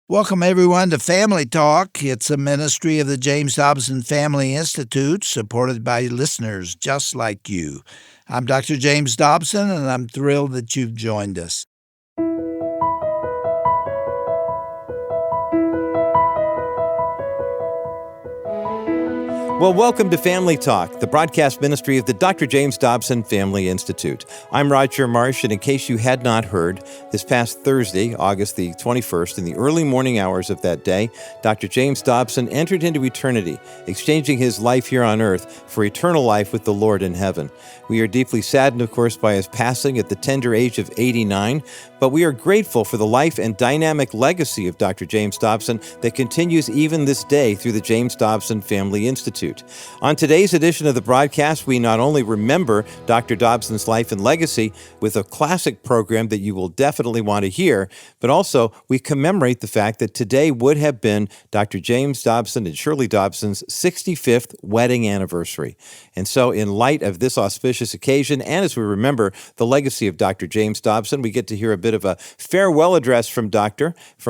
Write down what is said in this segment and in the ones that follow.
Welcome, everyone, to Family Talk. It's a ministry of the James Dobson Family Institute, supported by listeners just like you. I'm Dr. James Dobson, and I'm thrilled that you've joined us. Well, welcome to Family Talk, the broadcast ministry of the Dr. James Dobson Family Institute. I'm Roger Marsh, and in case you had not heard, this past Thursday, August the 21st, in the early morning hours of that day, Dr. James Dobson entered into eternity, exchanging his life here on earth for eternal life with the Lord in heaven. We are deeply saddened, of course, by his passing at the tender age of 89, but we are grateful for the life and dynamic legacy of Dr. James Dobson that continues even this day through the James Dobson Family Institute. On today's edition of the broadcast, we not only remember Dr. Dobson's life and legacy with a classic program that you will definitely want to hear, but also we commemorate the fact that today would have been Dr. James Dobson and Shirley Dobson's 65th wedding anniversary. And so in light of this auspicious occasion, and as we remember the legacy of Dr. James Dobson, we get to hear a bit of a farewell address from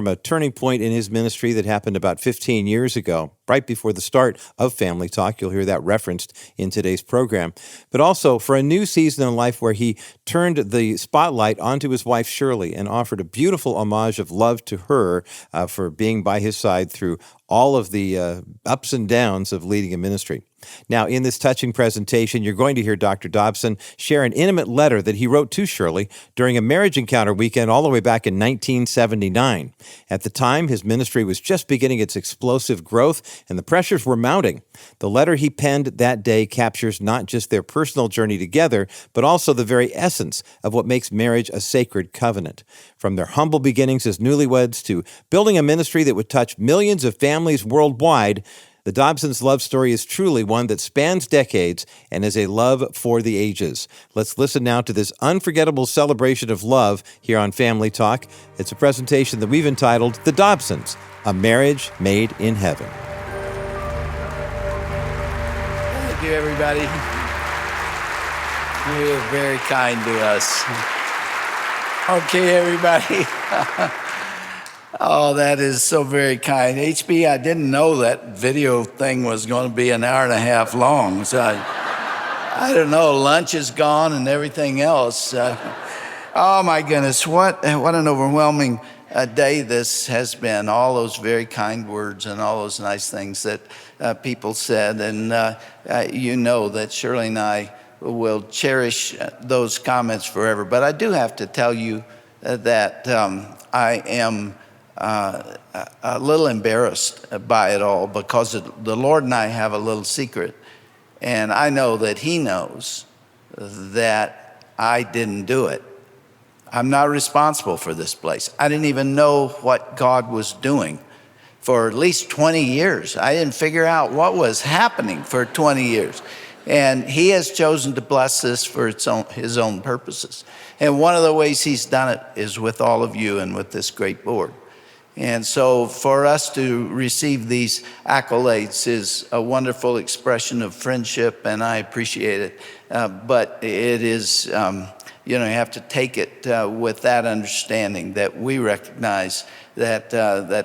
a turning point in his ministry that happened about 15 years ago, right before the start of Family Talk. You'll hear that referenced in today's program. But also for a new season in life where he turned the spotlight onto his wife, Shirley, and offered a beautiful homage of love to her for being by his side through all of the ups and downs of leading a ministry. Now, in this touching presentation, you're going to hear Dr. Dobson share an intimate letter that he wrote to Shirley during a marriage encounter weekend all the way back in 1979. At the time, his ministry was just beginning its explosive growth, and the pressures were mounting. The letter he penned that day captures not just their personal journey together, but also the very essence of what makes marriage a sacred covenant. From their humble beginnings as newlyweds to building a ministry that would touch millions of families worldwide, the Dobsons' love story is truly one that spans decades and is a love for the ages. Let's listen now to this unforgettable celebration of love here on Family Talk. It's a presentation that we've entitled The Dobsons, A Marriage Made in Heaven. Thank you, everybody. You're very kind to us. Okay, everybody. Oh, that is so very kind. HB, I didn't know that video thing was going to be an hour and a half long. So I don't know, lunch is gone and everything else. Oh, my goodness, what an overwhelming day this has been. All those very kind words and all those nice things that people said. And you know that Shirley and I will cherish those comments forever. But I do have to tell you that I am a little embarrassed by it all, because the Lord and I have a little secret, and I know that He knows that I didn't do it. I'm not responsible for this place. I didn't even know what God was doing for at least 20 years. I didn't figure out what was happening for 20 years. And He has chosen to bless this for His own purposes. And one of the ways He's done it is with all of you and with this great board. And so for us to receive these accolades is a wonderful expression of friendship, and I appreciate it. But it is, you have to take it with that understanding that we recognize that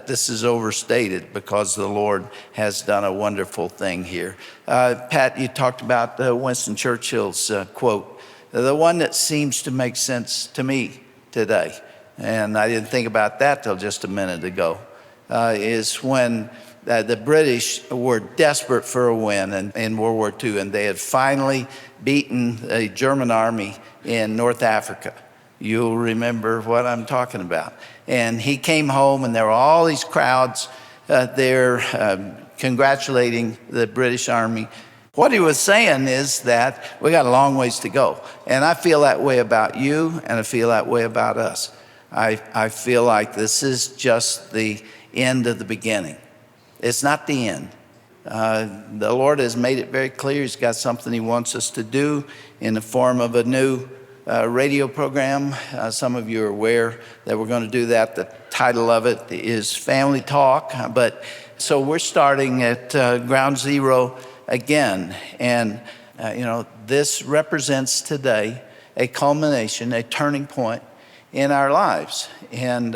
this is overstated, because the Lord has done a wonderful thing here. Pat, you talked about Winston Churchill's quote, the one that seems to make sense to me today, and I didn't think about that till just a minute ago, is when the British were desperate for a win in World War II, and they had finally beaten a German army in North Africa. You'll remember what I'm talking about. And he came home, and there were all these crowds there congratulating the British army. What he was saying is that we got a long ways to go. And I feel that way about you, and I feel that way about us. I feel like this is just the end of the beginning. It's not the end. The Lord has made it very clear He's got something He wants us to do in the form of a new radio program. Some of you are aware that we're going to do that. The title of it is Family Talk. But so we're starting at ground zero again. And, this represents today a culmination, a turning point in our lives. And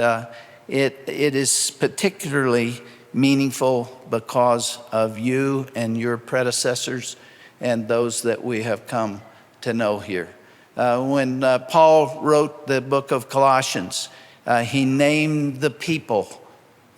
It is particularly meaningful because of you and your predecessors and those that we have come to know here. When Paul wrote the book of Colossians, he named the people.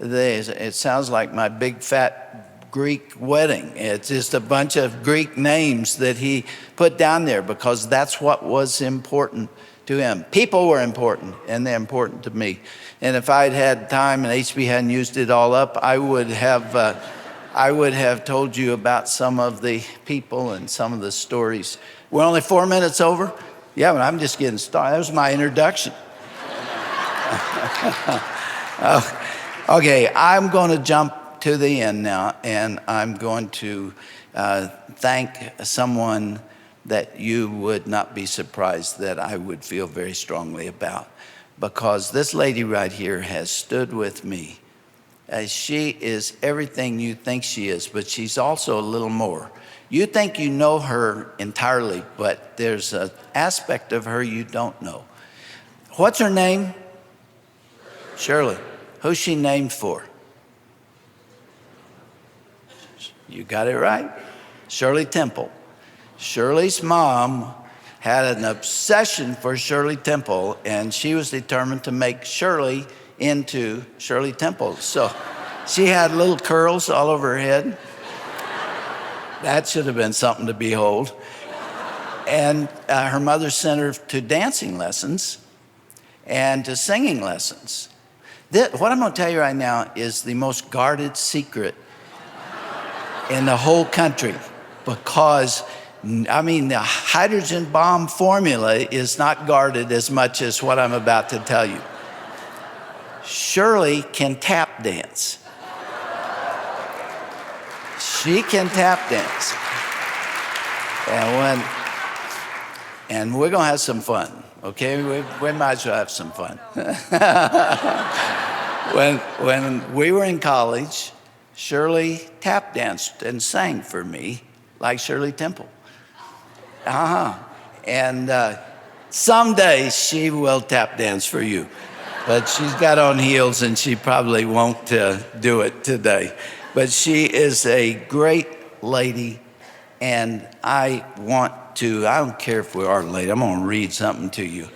It sounds like my big fat Greek wedding. It's just a bunch of Greek names that he put down there because that's what was important to him. People were important, and they're important to me. And if I'd had time and HB hadn't used it all up, I would have told you about some of the people and some of the stories. We're only 4 minutes over? Yeah, but I'm just getting started. That was my introduction. Okay, I'm going to jump to the end now, and I'm going to thank someone that you would not be surprised that I would feel very strongly about, because this lady right here has stood with me. She is everything you think she is, but she's also a little more. You think you know her entirely, but there's an aspect of her you don't know. What's her name? Shirley. Who's she named for? You got it right. Shirley Temple. Shirley's mom had an obsession for Shirley Temple, and she was determined to make Shirley into Shirley Temple. So she had little curls all over her head. That should have been something to behold. And her mother sent her to dancing lessons and to singing lessons. What I'm going to tell you right now is the most guarded secret in the whole country, because the hydrogen bomb formula is not guarded as much as what I'm about to tell you. Shirley can tap dance. She can tap dance. And we're going to have some fun, okay? We might as well have some fun. When we were in college, Shirley tap danced and sang for me like Shirley Temple. And someday she will tap dance for you. But she's got on heels and she probably won't do it today. But she is a great lady, and I don't care if we are late, I'm going to read something to you.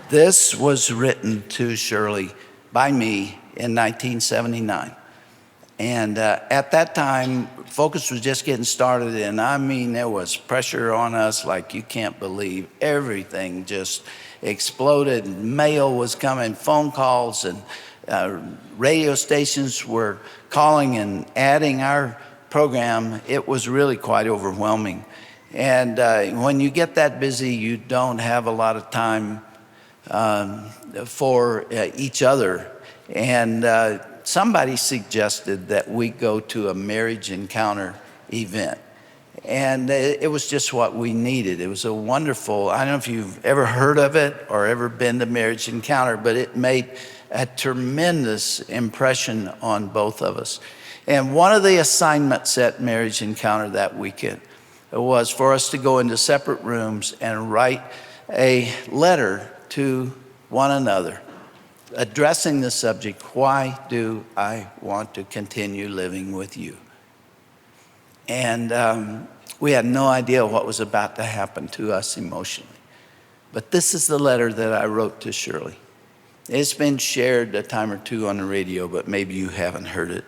This was written to Shirley by me in 1979. And at that time, Focus was just getting started, and there was pressure on us like you can't believe. Everything just exploded. Mail was coming, phone calls, and radio stations were calling and adding our program. It was really quite overwhelming. And when you get that busy, you don't have a lot of time for each other. And somebody suggested that we go to a marriage encounter event. And it was just what we needed. It was a wonderful, I don't know if you've ever heard of it or ever been to Marriage Encounter, but it made a tremendous impression on both of us. And one of the assignments at Marriage Encounter that weekend was for us to go into separate rooms and write a letter to one another, addressing the subject, why do I want to continue living with you? And we had no idea what was about to happen to us emotionally. But this is the letter that I wrote to Shirley. It's been shared a time or two on the radio, but maybe you haven't heard it.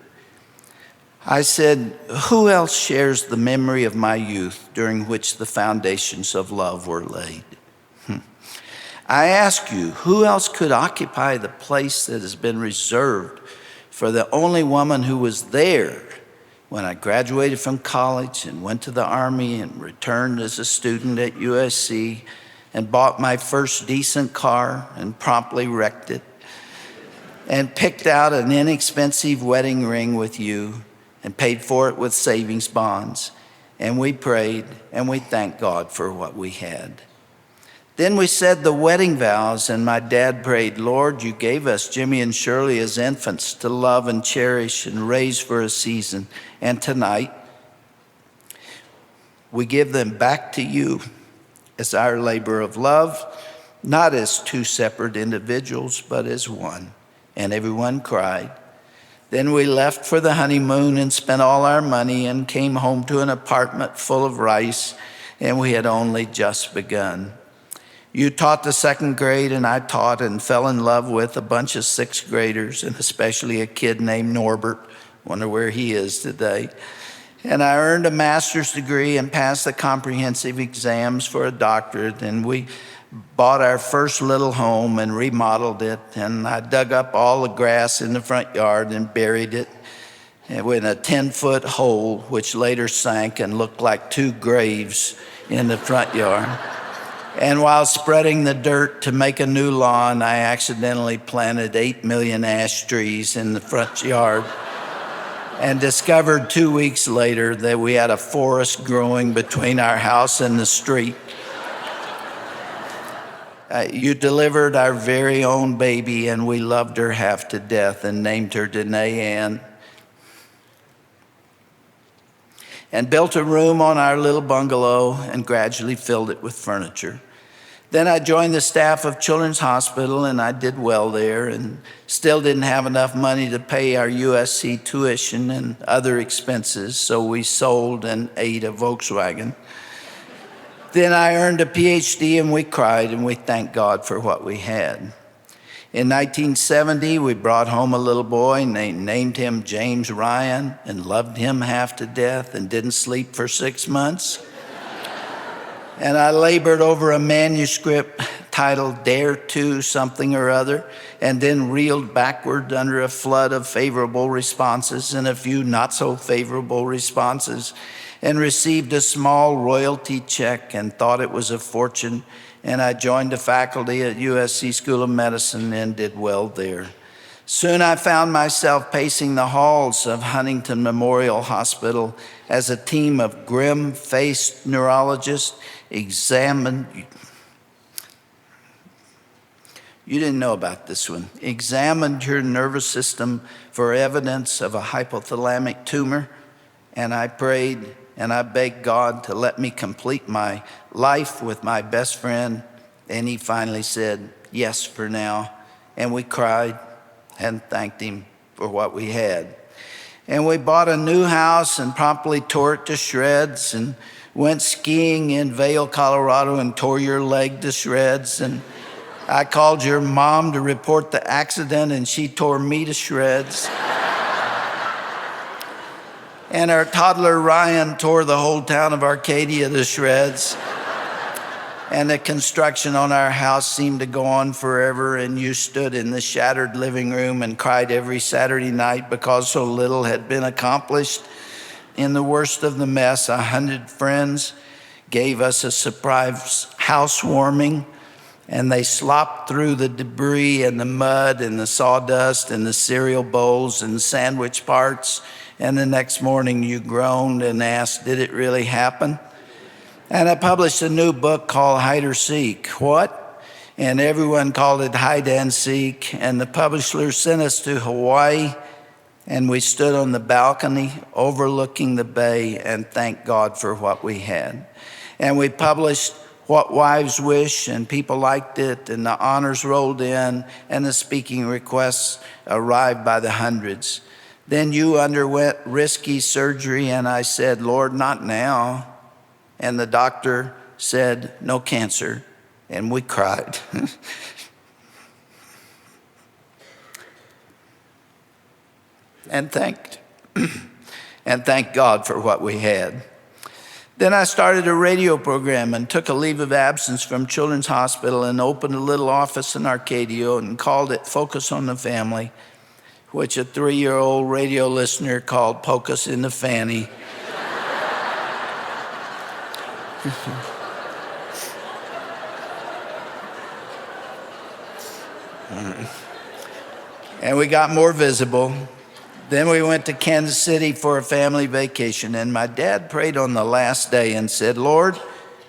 I said, who else shares the memory of my youth during which the foundations of love were laid? I ask you, who else could occupy the place that has been reserved for the only woman who was there when I graduated from college and went to the Army and returned as a student at USC and bought my first decent car and promptly wrecked it and picked out an inexpensive wedding ring with you and paid for it with savings bonds, and we prayed and we thanked God for what we had. Then we said the wedding vows, and my dad prayed, Lord, you gave us Jimmy and Shirley as infants to love and cherish and raise for a season. And tonight, we give them back to you as our labor of love, not as two separate individuals, but as one. and everyone cried. Then we left for the honeymoon and spent all our money and came home to an apartment full of rice, and we had only just begun. You taught the second grade, and I taught and fell in love with a bunch of sixth graders, and especially a kid named Norbert. Wonder where he is today. And I earned a master's degree and passed the comprehensive exams for a doctorate, and we bought our first little home and remodeled it, and I dug up all the grass in the front yard and buried it in a 10-foot hole, which later sank and looked like two graves in the front yard. And while spreading the dirt to make a new lawn, I accidentally planted 8 million ash trees in the front yard and discovered 2 weeks later that we had a forest growing between our house and the street. You delivered our very own baby, and we loved her half to death and named her Danae Ann. And built a room on our little bungalow and gradually filled it with furniture. Then I joined the staff of Children's Hospital, and I did well there and still didn't have enough money to pay our USC tuition and other expenses, so we sold and ate a Volkswagen. Then I earned a PhD, and we cried and we thanked God for what we had. In 1970, we brought home a little boy, named him James Ryan, and loved him half to death and didn't sleep for 6 months. And I labored over a manuscript titled Dare to something or other, and then reeled backward under a flood of favorable responses and a few not so favorable responses, and received a small royalty check and thought it was a fortune. And I joined the faculty at USC School of Medicine and did well there. Soon I found myself pacing the halls of Huntington Memorial Hospital as a team of grim-faced neurologists examined, you didn't know about this one, examined your nervous system for evidence of a hypothalamic tumor, and I prayed and I begged God to let me complete my life with my best friend, and he finally said, yes, for now. And we cried and thanked him for what we had. And we bought a new house and promptly tore it to shreds, and went skiing in Vail, Colorado, and tore your leg to shreds. And I called your mom to report the accident, and she tore me to shreds. And our toddler Ryan tore the whole town of Arcadia to shreds. And the construction on our house seemed to go on forever, and you stood in the shattered living room and cried every Saturday night because so little had been accomplished. In the worst of the mess, 100 friends gave us a surprise housewarming, and they slopped through the debris and the mud and the sawdust and the cereal bowls and the sandwich parts. And the next morning you groaned and asked, did it really happen? And I published a new book called Hide or Seek. What? And everyone called it Hide and Seek. And the publisher sent us to Hawaii, and we stood on the balcony overlooking the bay and thanked God for what we had. And we published What Wives Wish, and people liked it, and the honors rolled in, and the speaking requests arrived by the hundreds. Then you underwent risky surgery, and I said, Lord, not now. And the doctor said, no cancer, and we cried. and thanked God for what we had. Then I started a radio program and took a leave of absence from Children's Hospital and opened a little office in Arcadia and called it Focus on the Family, which a 3-year-old radio listener called Pocus in the Fanny. And we got more visible. Then we went to Kansas City for a family vacation, and my dad prayed on the last day and said, Lord,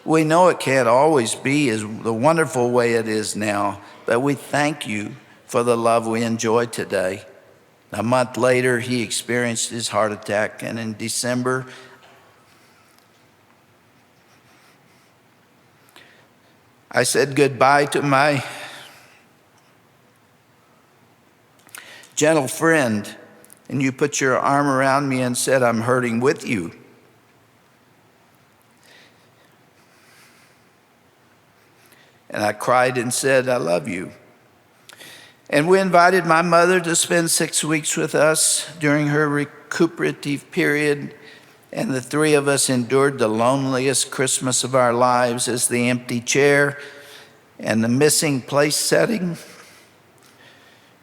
we know it can't always be as the wonderful way it is now, but we thank you for the love we enjoy today. A month later, he experienced his heart attack, and in December, I said goodbye to my gentle friend, and you put your arm around me and said, I'm hurting with you. And I cried and said, I love you. And we invited my mother to spend 6 weeks with us during her recuperative period, and the three of us endured the loneliest Christmas of our lives as the empty chair and the missing place setting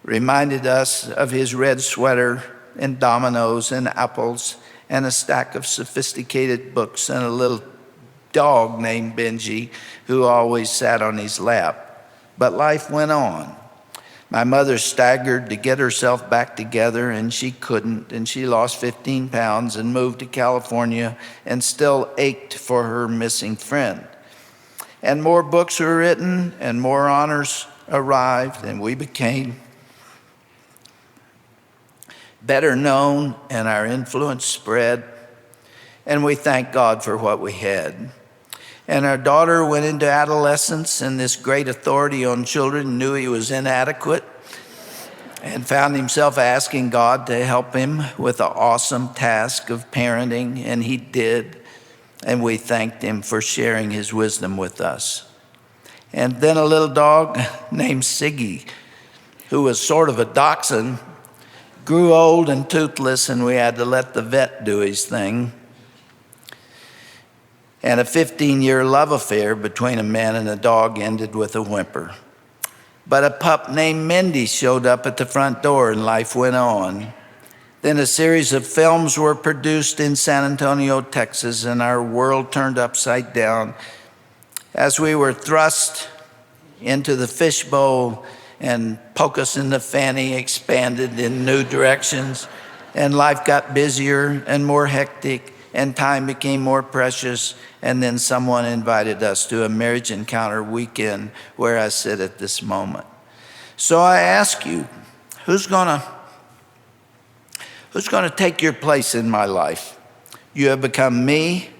reminded us of his red sweater and dominoes and apples and a stack of sophisticated books and a little dog named Benji who always sat on his lap. But life went on. My mother staggered to get herself back together, and she couldn't, and she lost 15 pounds and moved to California and still ached for her missing friend. And more books were written and more honors arrived, and we became better known, and our influence spread, and we thank God for what we had. And our daughter went into adolescence, and this great authority on children knew he was inadequate and found himself asking God to help him with the awesome task of parenting, and he did, and we thanked him for sharing his wisdom with us. And then a little dog named Siggy, who was sort of a dachshund, grew old and toothless, and we had to let the vet do his thing. And a 15-year love affair between a man and a dog ended with a whimper. But a pup named Mindy showed up at the front door, and life went on. Then a series of films were produced in San Antonio, Texas, and our world turned upside down as we were thrust into the fishbowl, and poke us in the fanny expanded in new directions, and life got busier and more hectic, and time became more precious, and then someone invited us to a marriage encounter weekend where I sit at this moment. So I ask you, who's gonna take your place in my life? You have become me,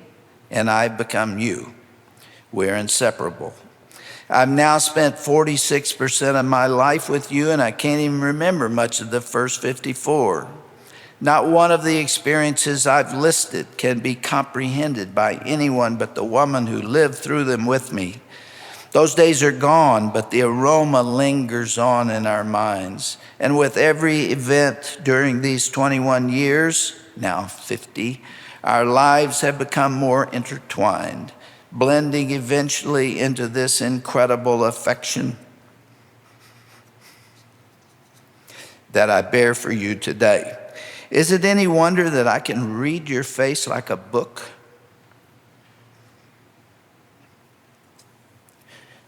and I've become you. We're inseparable. I've now spent 46% of my life with you, and I can't even remember much of the first 54. Not one of the experiences I've listed can be comprehended by anyone but the woman who lived through them with me. Those days are gone, but the aroma lingers on in our minds. And with every event during these 21 years, now 50, our lives have become more intertwined, blending eventually into this incredible affection that I bear for you today. Is it any wonder that I can read your face like a book?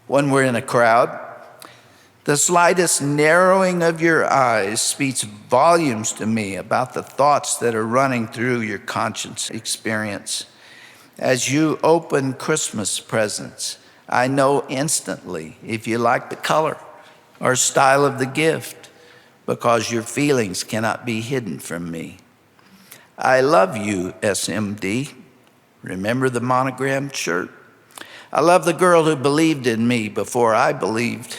When we're in a crowd, the slightest narrowing of your eyes speaks volumes to me about the thoughts that are running through your conscious experience. As you open Christmas presents, I know instantly if you like the color or style of the gift, because your feelings cannot be hidden from me. I love you, SMD. Remember the monogrammed shirt? I love the girl who believed in me before I believed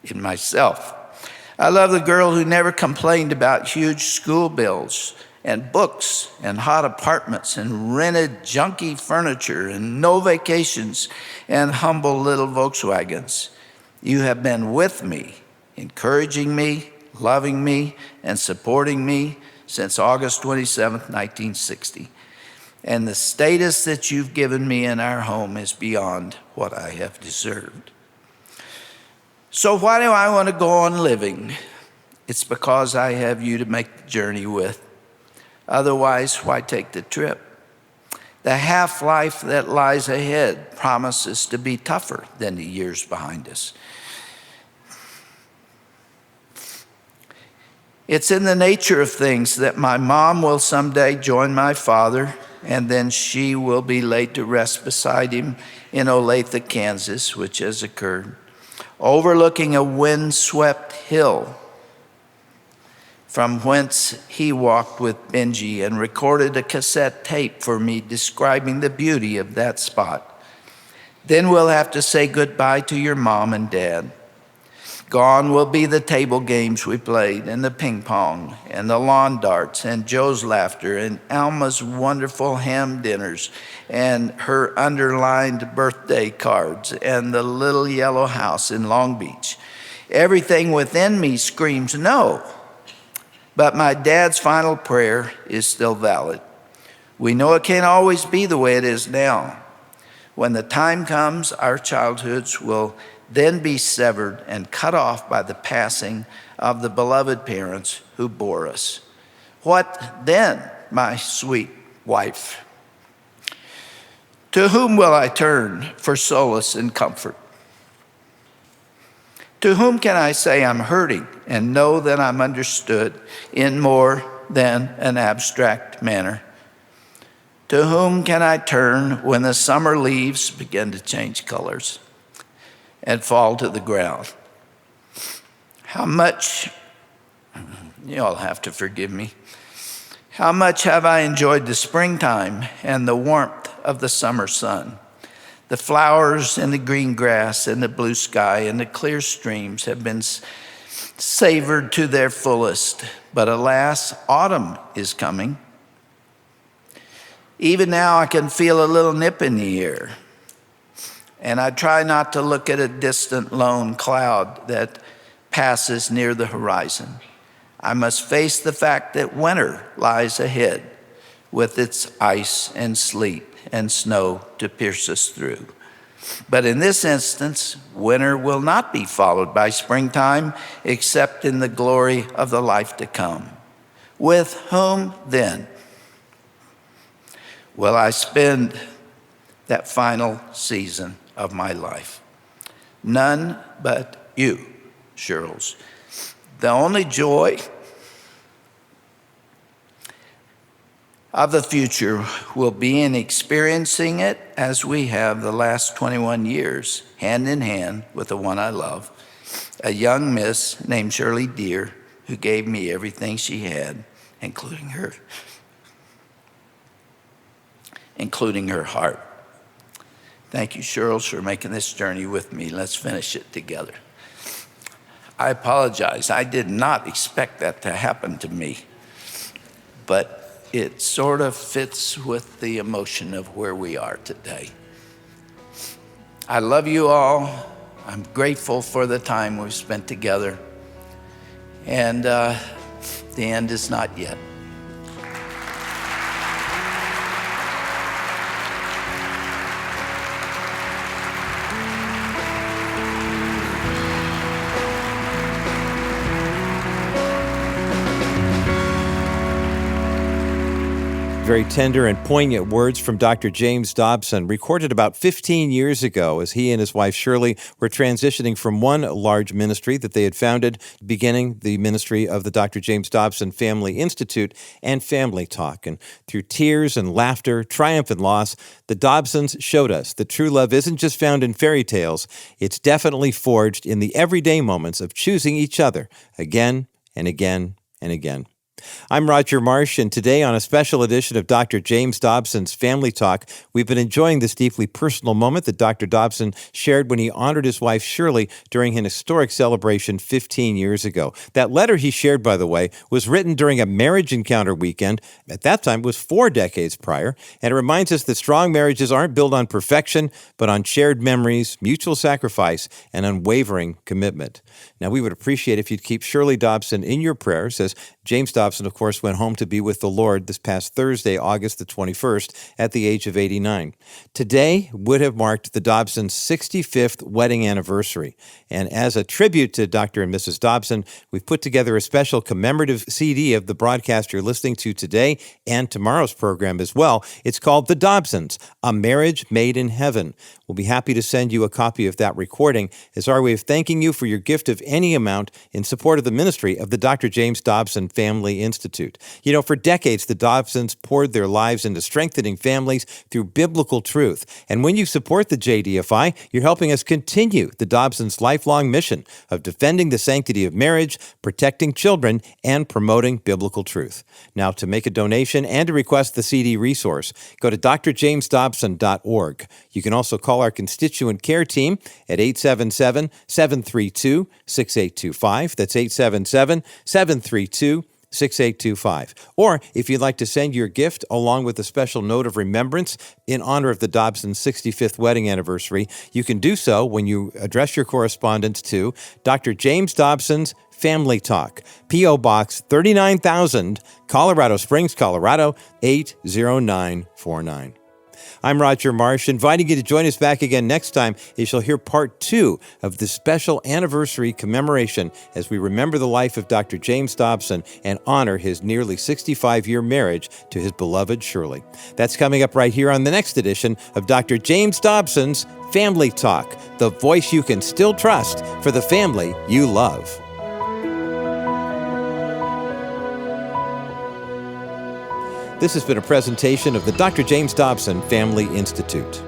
in myself. I love the girl who never complained about huge school bills and books and hot apartments and rented junky furniture and no vacations and humble little Volkswagens. You have been with me, encouraging me, loving me, and supporting me since August 27th, 1960. And the status that you've given me in our home is beyond what I have deserved. So why do I want to go on living? It's because I have you to make the journey with. Otherwise, why take the trip? The half-life that lies ahead promises to be tougher than the years behind us. It's in the nature of things that my mom will someday join my father, and then she will be laid to rest beside him in Olathe, Kansas, which has occurred, overlooking a windswept hill from whence he walked with Benji and recorded a cassette tape for me describing the beauty of that spot. Then we'll have to say goodbye to your mom and dad. Gone will be the table games we played, and the ping pong, and the lawn darts, and Joe's laughter, and Alma's wonderful ham dinners, and her underlined birthday cards, and the little yellow house in Long Beach. Everything within me screams no, but my dad's final prayer is still valid. We know it can't always be the way it is now. When the time comes, our childhoods will then be severed and cut off by the passing of the beloved parents who bore us. What then, my sweet wife? To whom will I turn for solace and comfort? To whom can I say I'm hurting and know that I'm understood in more than an abstract manner? To whom can I turn when the summer leaves begin to change colors and fall to the ground? How much, you'll have to forgive me, how much have I enjoyed the springtime and the warmth of the summer sun? The flowers and the green grass and the blue sky and the clear streams have been savored to their fullest. But alas, autumn is coming. Even now I can feel a little nip in the air. And I try not to look at a distant lone cloud that passes near the horizon. I must face the fact that winter lies ahead with its ice and sleet and snow to pierce us through. But in this instance, winter will not be followed by springtime except in the glory of the life to come. With whom then will I spend that final season of my life? None but you, Shirley. The only joy of the future will be in experiencing it as we have the last 21 years, hand in hand with the one I love, a young miss named Shirley Deere, who gave me everything she had, including her heart. Thank you, Shirley, for making this journey with me. Let's finish it together. I apologize. I did not expect that to happen to me, but it sort of fits with the emotion of where we are today. I love you all. I'm grateful for the time we've spent together. And the end is not yet. Very tender and poignant words from Dr. James Dobson, recorded about 15 years ago as he and his wife Shirley were transitioning from one large ministry that they had founded, beginning the ministry of the Dr. James Dobson Family Institute and Family Talk. And through tears and laughter, triumph and loss, the Dobsons showed us that true love isn't just found in fairy tales, it's definitely forged in the everyday moments of choosing each other again and again and again. I'm Roger Marsh, and today on a special edition of Dr. James Dobson's Family Talk, we've been enjoying this deeply personal moment that Dr. Dobson shared when he honored his wife Shirley during an historic celebration 15 years ago. That letter he shared, by the way, was written during a marriage encounter weekend. At that time, it was 4 decades prior, and it reminds us that strong marriages aren't built on perfection, but on shared memories, mutual sacrifice, and unwavering commitment. Now, we would appreciate if you'd keep Shirley Dobson in your prayers, as James Dobson, of course, went home to be with the Lord this past Thursday, August the 21st, at the age of 89. Today would have marked the Dobsons' 65th wedding anniversary. And as a tribute to Dr. and Mrs. Dobson, we've put together a special commemorative CD of the broadcast you're listening to today and tomorrow's program as well. It's called The Dobsons, A Marriage Made in Heaven. We'll be happy to send you a copy of that recording as our way of thanking you for your gift of any amount in support of the ministry of the Dr. James Dobson Family Family Institute. You know, for decades, the Dobsons poured their lives into strengthening families through biblical truth. And when you support the JDFI, you're helping us continue the Dobsons' lifelong mission of defending the sanctity of marriage, protecting children, and promoting biblical truth. Now, to make a donation and to request the CD resource, go to drjamesdobson.org. You can also call our constituent care team at 877-732-6825. That's 877-732-6825. Or if you'd like to send your gift along with a special note of remembrance in honor of the Dobsons' 65th wedding anniversary, you can do so when you address your correspondence to Dr. James Dobson's Family Talk, P.O. Box 39,000, Colorado Springs, Colorado 80949. I'm Roger Marsh, inviting you to join us back again next time as you'll hear part 2 of this special anniversary commemoration as we remember the life of Dr. James Dobson and honor his nearly 65-year marriage to his beloved Shirley. That's coming up right here on the next edition of Dr. James Dobson's Family Talk, the voice you can still trust for the family you love. This has been a presentation of the Dr. James Dobson Family Institute.